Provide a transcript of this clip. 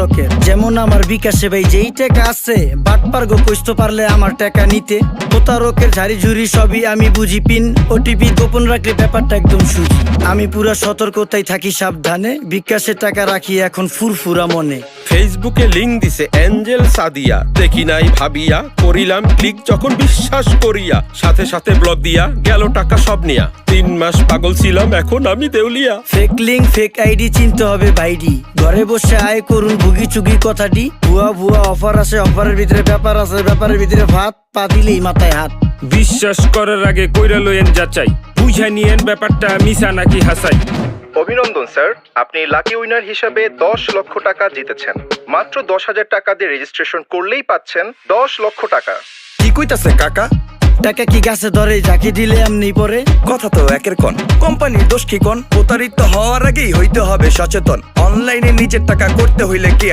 ফটকের। যেমন আমার বিকাশে ভাই যেই টাকা আছে, বাটপার গো কইতে পারলে আমার টাকা নিতে। প্রতারকের ঝাড়ি ঝুড়ি সবই আমি বুঝি, পিন ওটিপি গোপন রাখলে ব্যাপারটা একদম সুজি। আমি পুরা সতর্কতায় থাকি সাবধানে, বিকাশের টাকা রাখি এখন ফুরফুরা মনে। ফেসবুকে লিংক দিছে এঞ্জেল সাদিয়া, দেখি নাই ভাবিয়া করিলাম ক্লিক যখন বিশ্বাস করিয়া, সাথে সাথে ব্লক দিয়া গেল টাকা সব নিয়া। 3 মাস পাগল ছিলাম, এখন আমি দেউলিয়া। ফেক লিঙ্ক ফেক আইডি চিনতে হবে বাইডি, ঘরে বসে আয় করুন ভুগি চুগি কথাটি। ভুয়া ভুয়া অফার আছে, অফারের ভিতরে ব্যাপার আছে, ব্যাপারের ভিতরে ভাত, পা দিলেই মাথায় হাত। বিশ্বাস করার আগে কইরা লইয়েন যাচাই, বুঝা নিয়েন ব্যাপারটা মিছা নাকি হাসাই। অভিনন্দন স্যার, আপনি লাকি উইনার হিসাবে 10 লক্ষ টাকা জিতেছেন। মাত্র 10,000 টাকা দিয়ে রেজিস্ট্রেশন করলেই পাচ্ছেন 10 লক্ষ টাকা। কি কইতাছে কাকা? টাকা কি গাছে ধরে, যাকে দিলে এমনি পরে? কথা তো একের কোন, কোম্পানির দোষ কি কোন? প্রতারিত হওয়ার আগেই হইতে হবে সচেতন। অনলাইনে নিজের টাকা করতে হইলে কি